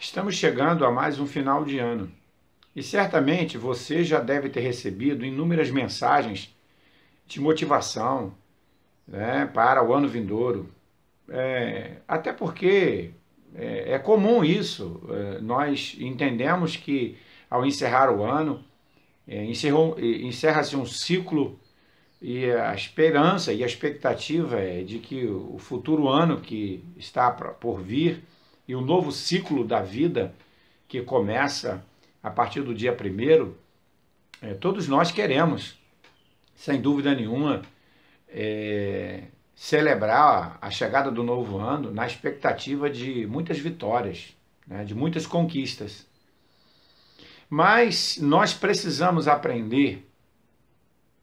Estamos chegando a mais um final de ano e certamente você já deve ter recebido inúmeras mensagens de motivação, né, para o ano vindouro. Até porque é comum isso. Nós entendemos que ao encerrar o ano, encerra-se um ciclo e a esperança e a expectativa é de que o futuro ano que está por vir e o novo ciclo da vida que começa a partir do dia 1º, todos nós queremos, sem dúvida nenhuma, celebrar a chegada do novo ano na expectativa de muitas vitórias, né, de muitas conquistas. Mas nós precisamos aprender,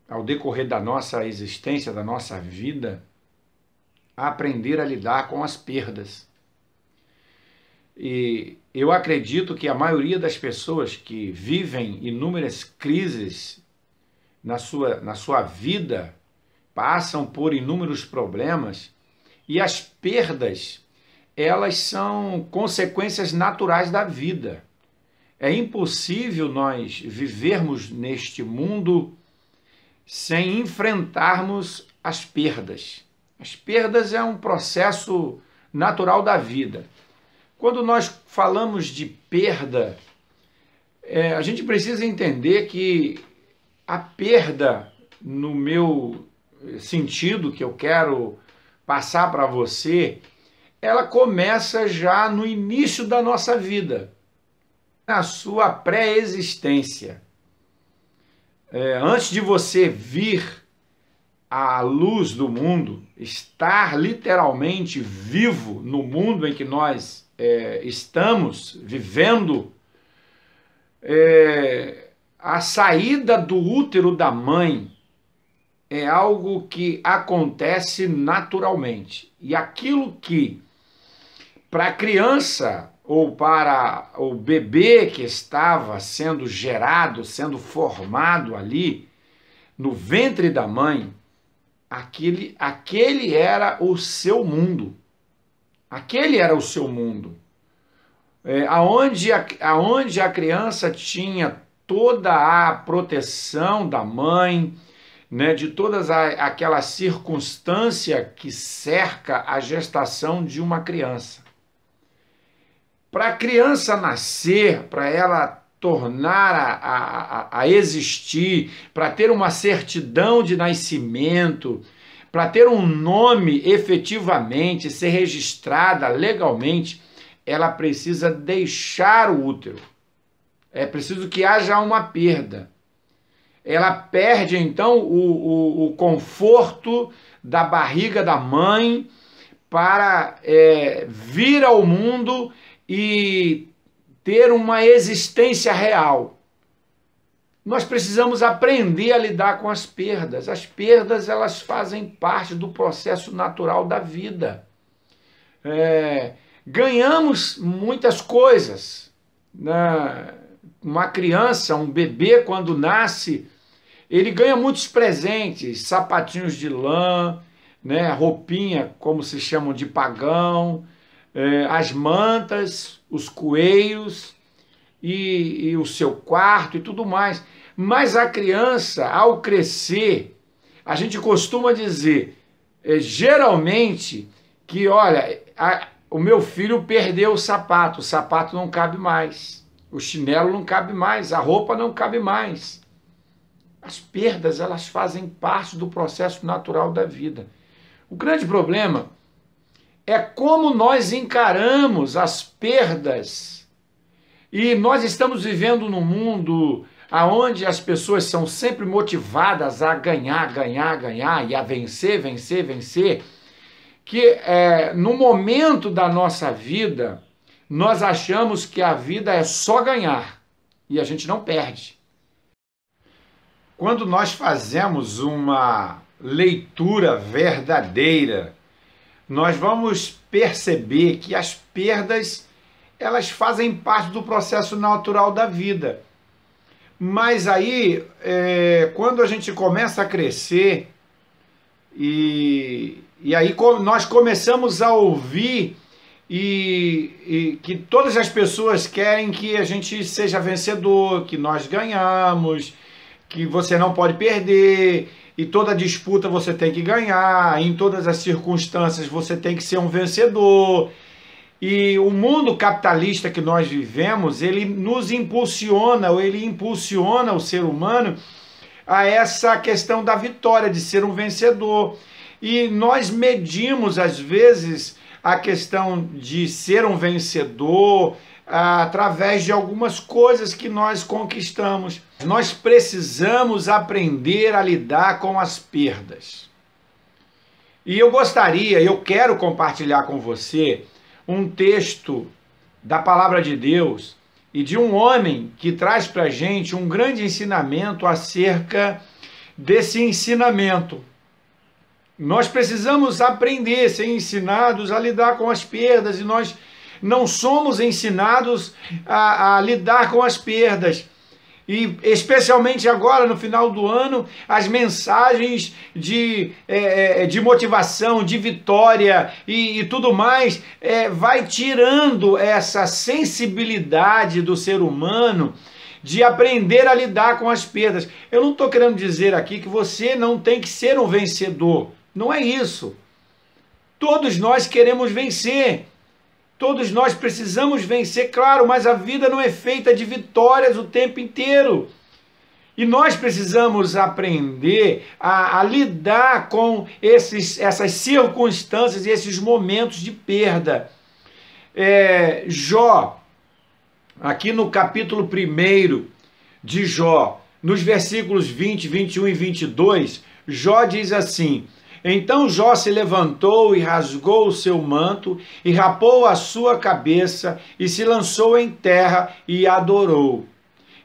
ao decorrer da nossa existência, da nossa vida, a aprender a lidar com as perdas. E eu acredito que a maioria das pessoas que vivem inúmeras crises na sua vida, passam por inúmeros problemas, e as perdas, elas são consequências naturais da vida. É impossível nós vivermos neste mundo sem enfrentarmos as perdas. As perdas é um processo natural da vida. Quando nós falamos de perda, a gente precisa entender que a perda, no meu sentido que eu quero passar para você, ela começa já no início da nossa vida, na sua pré-existência. Antes de você vir à luz do mundo, estar literalmente vivo no mundo em que nós estamos vivendo, a saída do útero da mãe é algo que acontece naturalmente. E aquilo que, para a criança ou para o bebê que estava sendo gerado, sendo formado ali no ventre da mãe, aquele era o seu mundo. Aquele era o seu mundo. Aonde a criança tinha toda a proteção da mãe, né, de todas aquela circunstância que cerca a gestação de uma criança. Para a criança nascer, para ela tornar a existir, para ter uma certidão de nascimento, para ter um nome efetivamente, ser registrada legalmente, ela precisa deixar o útero. É preciso que haja uma perda. Ela perde, então, o conforto da barriga da mãe para vir ao mundo e ter uma existência real. Nós precisamos aprender a lidar com as perdas. As perdas, elas fazem parte do processo natural da vida. Ganhamos muitas coisas. Uma criança, um bebê, quando nasce, ele ganha muitos presentes, sapatinhos de lã, né, roupinha, como se chamam de pagão, as mantas, os coelhos e o seu quarto e tudo mais. Mas a criança, ao crescer, a gente costuma dizer, geralmente, que, olha, o meu filho perdeu o sapato não cabe mais, o chinelo não cabe mais, a roupa não cabe mais. As perdas, elas fazem parte do processo natural da vida. O grande problema é como nós encaramos as perdas. E nós estamos vivendo num mundo onde as pessoas são sempre motivadas a ganhar, ganhar, ganhar e a vencer, vencer, vencer, que no momento da nossa vida, nós achamos que a vida é só ganhar e a gente não perde. Quando nós fazemos uma leitura verdadeira, nós vamos perceber que as perdas, elas fazem parte do processo natural da vida. Mas aí, quando a gente começa a crescer, e aí nós começamos a ouvir e que todas as pessoas querem que a gente seja vencedor, que nós ganhamos, que você não pode perder, e toda disputa você tem que ganhar, em todas as circunstâncias você tem que ser um vencedor. E o mundo capitalista que nós vivemos, ele nos impulsiona, ou ele impulsiona o ser humano a essa questão da vitória, de ser um vencedor. E nós medimos, às vezes, a questão de ser um vencedor através de algumas coisas que nós conquistamos. Nós precisamos aprender a lidar com as perdas. E eu quero compartilhar com você um texto da Palavra de Deus e de um homem que traz para a gente um grande ensinamento acerca desse ensinamento. Nós precisamos aprender, ser ensinados a lidar com as perdas, e nós não somos ensinados a lidar com as perdas. E especialmente agora, no final do ano, as mensagens de motivação, de vitória e tudo mais, vai tirando essa sensibilidade do ser humano de aprender a lidar com as perdas. Eu não estou querendo dizer aqui que você não tem que ser um vencedor. Não é isso. Todos nós queremos vencer. Todos nós precisamos vencer, claro, mas a vida não é feita de vitórias o tempo inteiro. E nós precisamos aprender a lidar com essas circunstâncias e esses momentos de perda. Jó, aqui no capítulo 1 de Jó, nos versículos 20, 21 e 22, Jó diz assim: então Jó se levantou e rasgou o seu manto, e rapou a sua cabeça, e se lançou em terra, e adorou.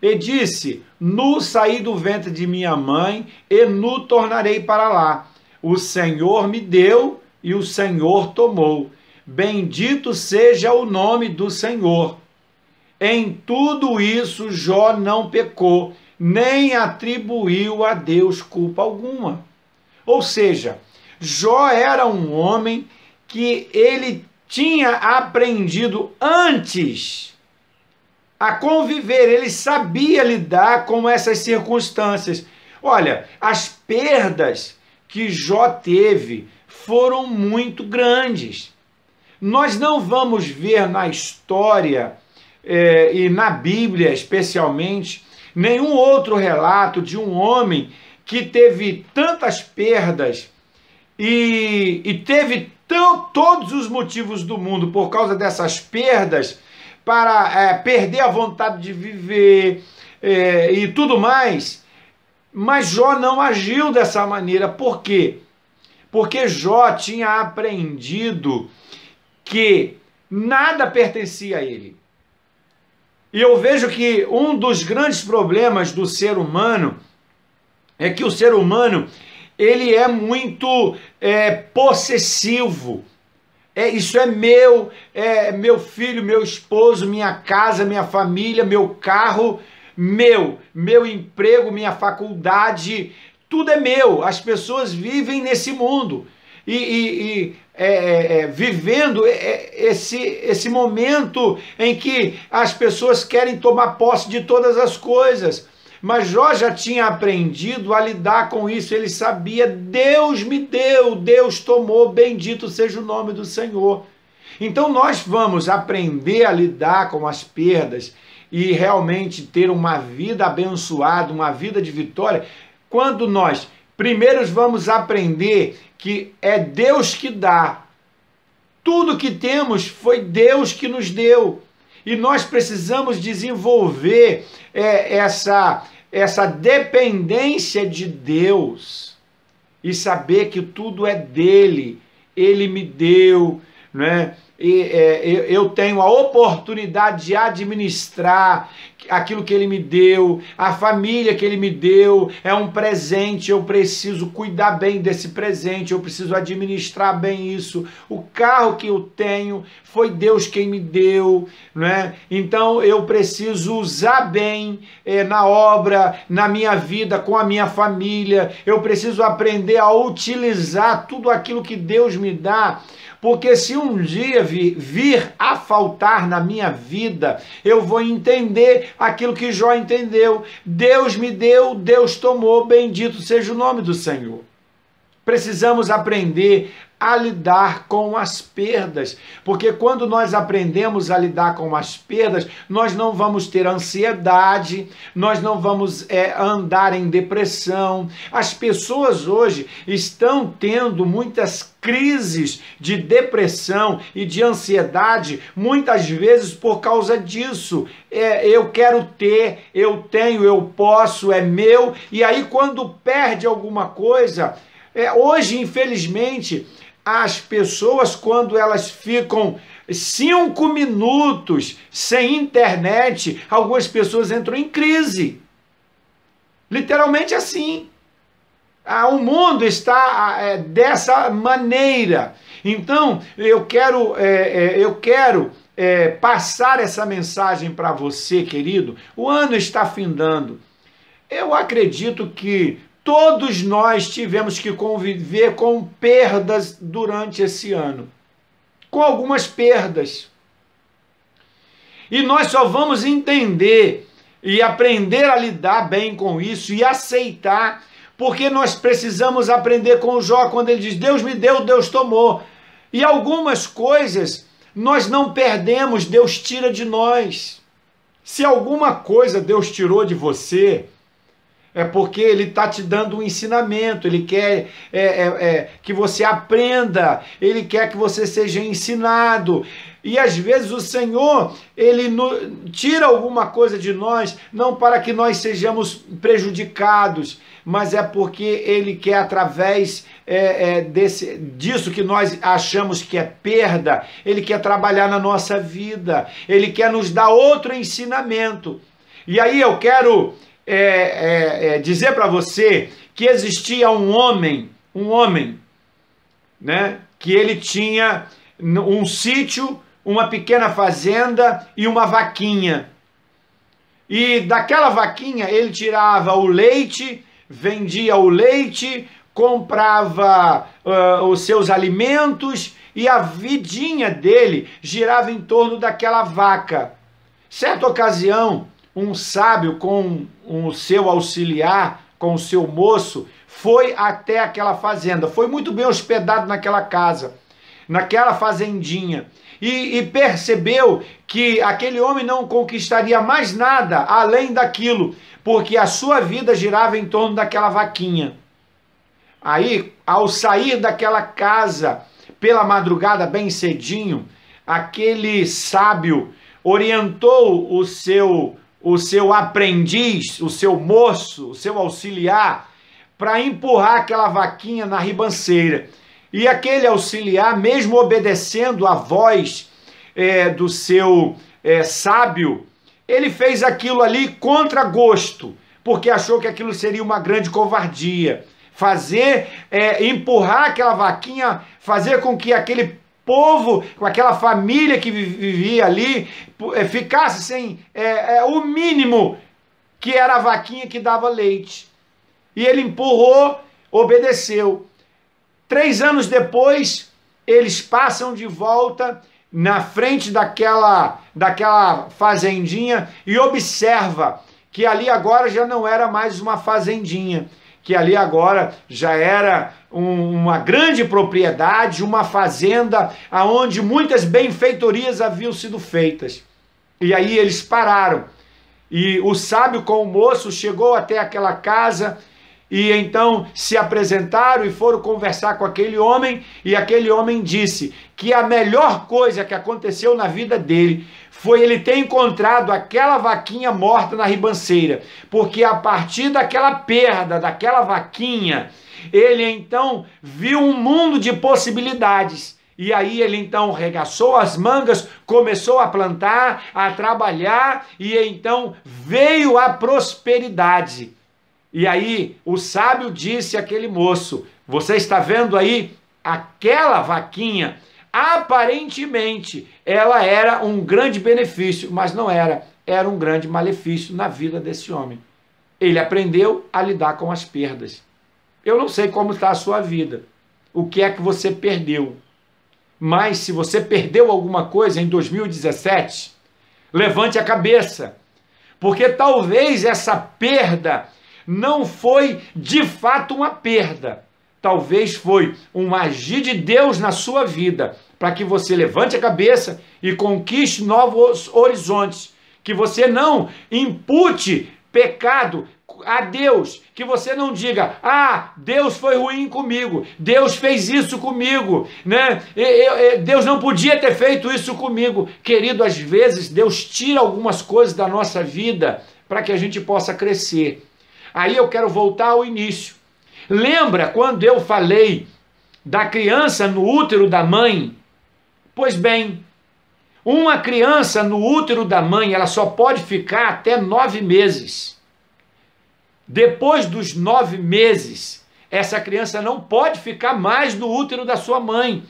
E disse: nu saí do ventre de minha mãe, e nu tornarei para lá. O Senhor me deu, e o Senhor tomou. Bendito seja o nome do Senhor. Em tudo isso Jó não pecou, nem atribuiu a Deus culpa alguma. Ou seja, Jó era um homem que ele tinha aprendido antes a conviver, ele sabia lidar com essas circunstâncias. Olha, as perdas que Jó teve foram muito grandes. Nós não vamos ver na história e na Bíblia especialmente nenhum outro relato de um homem que teve tantas perdas e teve todos os motivos do mundo por causa dessas perdas para perder a vontade de viver e tudo mais. Mas Jó não agiu dessa maneira. Por quê? Porque Jó tinha aprendido que nada pertencia a ele. E eu vejo que um dos grandes problemas do ser humano é que o ser humano ele é muito possessivo. Isso é meu filho, meu esposo, minha casa, minha família, meu carro, meu emprego, minha faculdade, tudo é meu. As pessoas vivem nesse mundo vivendo esse momento em que as pessoas querem tomar posse de todas as coisas. Mas Jó já tinha aprendido a lidar com isso, ele sabia: Deus me deu, Deus tomou, bendito seja o nome do Senhor. Então nós vamos aprender a lidar com as perdas e realmente ter uma vida abençoada, uma vida de vitória, quando nós primeiro vamos aprender que é Deus que dá. Tudo que temos foi Deus que nos deu. E nós precisamos desenvolver essa dependência de Deus e saber que tudo é dele. Ele me deu, né? Eu tenho a oportunidade de administrar aquilo que ele me deu, a família que ele me deu, é um presente, eu preciso cuidar bem desse presente, eu preciso administrar bem isso. O carro que eu tenho foi Deus quem me deu, né? Então eu preciso usar bem na obra, na minha vida, com a minha família. Eu preciso aprender a utilizar tudo aquilo que Deus me dá, porque se um dia vir a faltar na minha vida, eu vou entender aquilo que Jó entendeu. Deus me deu, Deus tomou, bendito seja o nome do Senhor. Precisamos aprender a lidar com as perdas, porque quando nós aprendemos a lidar com as perdas, nós não vamos ter ansiedade, nós não vamos andar em depressão. As pessoas hoje estão tendo muitas crises de depressão e de ansiedade, muitas vezes por causa disso. Eu quero ter, eu tenho, eu posso, é meu, e aí quando perde alguma coisa, hoje, infelizmente, as pessoas, quando elas ficam 5 minutos sem internet, algumas pessoas entram em crise. Literalmente assim. O mundo está dessa maneira. Então, eu quero passar essa mensagem para você, querido. O ano está findando. Eu acredito que todos nós tivemos que conviver com perdas durante esse ano, com algumas perdas. E nós só vamos entender e aprender a lidar bem com isso e aceitar, porque nós precisamos aprender com o Jó, quando ele diz, Deus me deu, Deus tomou. E algumas coisas nós não perdemos, Deus tira de nós. Se alguma coisa Deus tirou de você, é porque Ele está te dando um ensinamento, Ele quer que você aprenda, Ele quer que você seja ensinado. E às vezes o Senhor, Ele tira alguma coisa de nós, não para que nós sejamos prejudicados, mas é porque Ele quer, através disso que nós achamos que é perda, Ele quer trabalhar na nossa vida, Ele quer nos dar outro ensinamento. E aí eu quero dizer para você que existia um homem, né, que ele tinha um sítio, uma pequena fazenda e uma vaquinha. E daquela vaquinha ele tirava o leite, vendia o leite, comprava os seus alimentos e a vidinha dele girava em torno daquela vaca. Certa ocasião, um sábio com o seu auxiliar, com o seu moço, foi até aquela fazenda, foi muito bem hospedado naquela casa, naquela fazendinha, e percebeu que aquele homem não conquistaria mais nada além daquilo, porque a sua vida girava em torno daquela vaquinha. Aí, ao sair daquela casa, pela madrugada bem cedinho, aquele sábio orientou o seu aprendiz, o seu moço, o seu auxiliar, para empurrar aquela vaquinha na ribanceira. E aquele auxiliar, mesmo obedecendo a voz do seu sábio, ele fez aquilo ali contra gosto, porque achou que aquilo seria uma grande covardia. Empurrar aquela vaquinha, fazer com que aquele povo, com aquela família que vivia ali, ficasse sem o mínimo, que era a vaquinha que dava leite. E ele empurrou, obedeceu. 3 anos depois, eles passam de volta na frente daquela fazendinha e observa que ali agora já não era mais uma fazendinha, que ali agora já era uma grande propriedade, uma fazenda, onde muitas benfeitorias haviam sido feitas. E aí eles pararam. E o sábio com o moço chegou até aquela casa, e então se apresentaram e foram conversar com aquele homem, e aquele homem disse que a melhor coisa que aconteceu na vida dele foi ele ter encontrado aquela vaquinha morta na ribanceira, porque a partir daquela perda, daquela vaquinha, ele então viu um mundo de possibilidades. E aí ele então regaçou as mangas, começou a plantar, a trabalhar, e então veio a prosperidade. E aí o sábio disse àquele moço, você está vendo aí aquela vaquinha? Aparentemente ela era um grande benefício, mas não era. Era um grande malefício na vida desse homem. Ele aprendeu a lidar com as perdas. Eu não sei como está a sua vida. O que é que você perdeu? Mas se você perdeu alguma coisa em 2017, levante a cabeça, porque talvez essa perda não foi de fato uma perda. Talvez foi um agir de Deus na sua vida, para que você levante a cabeça e conquiste novos horizontes, que você não impute pecado a Deus, que você não diga, ah, Deus foi ruim comigo, Deus fez isso comigo, né? Deus não podia ter feito isso comigo. Querido, às vezes Deus tira algumas coisas da nossa vida para que a gente possa crescer. Aí eu quero voltar ao início. Lembra quando eu falei da criança no útero da mãe? Pois bem, uma criança no útero da mãe, ela só pode ficar até 9 meses. Depois dos 9 meses, essa criança não pode ficar mais no útero da sua mãe.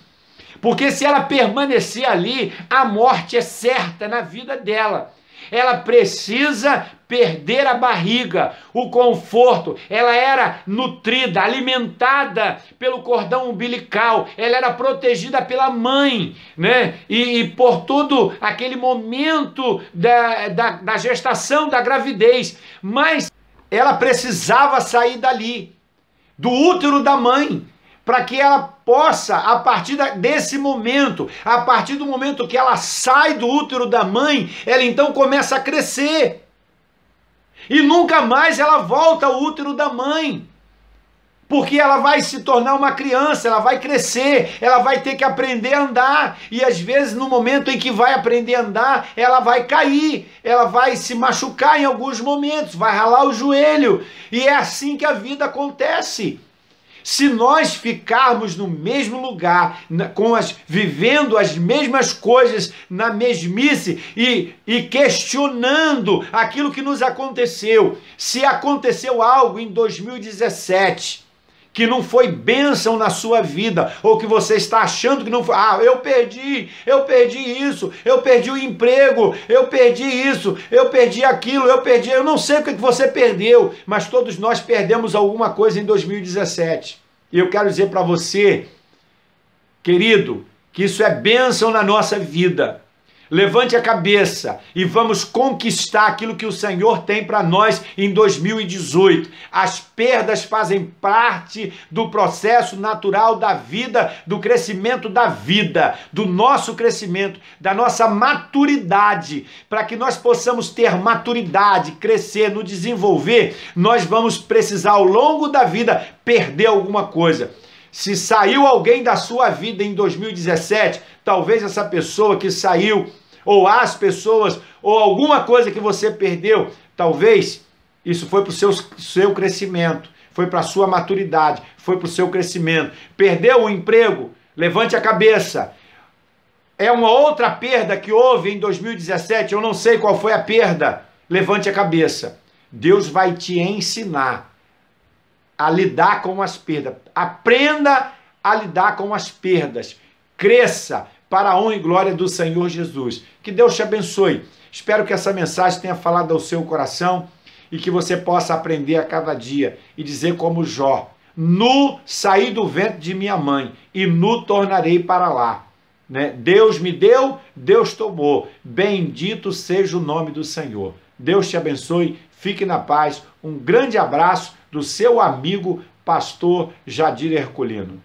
Porque se ela permanecer ali, a morte é certa na vida dela. Ela precisa perder a barriga, o conforto. Ela era nutrida, alimentada pelo cordão umbilical. Ela era protegida pela mãe, né? E por todo aquele momento da gestação, da gravidez. Mas ela precisava sair dali, do útero da mãe, para que ela possa, a partir desse momento, a partir do momento que ela sai do útero da mãe, ela então começa a crescer. E nunca mais ela volta ao útero da mãe. Porque ela vai se tornar uma criança, ela vai crescer, ela vai ter que aprender a andar. E às vezes no momento em que vai aprender a andar, ela vai cair, ela vai se machucar em alguns momentos, vai ralar o joelho. E é assim que a vida acontece. Se nós ficarmos no mesmo lugar, vivendo as mesmas coisas na mesmice e questionando aquilo que nos aconteceu, se aconteceu algo em 2017 que não foi bênção na sua vida, ou que você está achando que não foi, eu perdi isso, eu perdi o emprego, eu perdi isso, eu perdi aquilo, eu não sei o que você perdeu, mas todos nós perdemos alguma coisa em 2017. E eu quero dizer para você, querido, que isso é bênção na nossa vida. Levante a cabeça e vamos conquistar aquilo que o Senhor tem para nós em 2018. As perdas fazem parte do processo natural da vida, do crescimento da vida, do nosso crescimento, da nossa maturidade. Para que nós possamos ter maturidade, crescer, nos desenvolver, nós vamos precisar ao longo da vida perder alguma coisa. Se saiu alguém da sua vida em 2017, talvez essa pessoa que saiu, ou as pessoas, ou alguma coisa que você perdeu, talvez isso foi para o seu crescimento, foi para a sua maturidade, foi para o seu crescimento. Perdeu o emprego? Levante a cabeça. É uma outra perda que houve em 2017, eu não sei qual foi a perda. Levante a cabeça. Deus vai te ensinar a lidar com as perdas. Aprenda a lidar com as perdas. Cresça para a honra e glória do Senhor Jesus. Que Deus te abençoe. Espero que essa mensagem tenha falado ao seu coração e que você possa aprender a cada dia e dizer como Jó: nu saí do ventre de minha mãe e nu tornarei para lá. Né? Deus me deu, Deus tomou. Bendito seja o nome do Senhor. Deus te abençoe. Fique na paz. Um grande abraço do seu amigo pastor Jadir Herculino.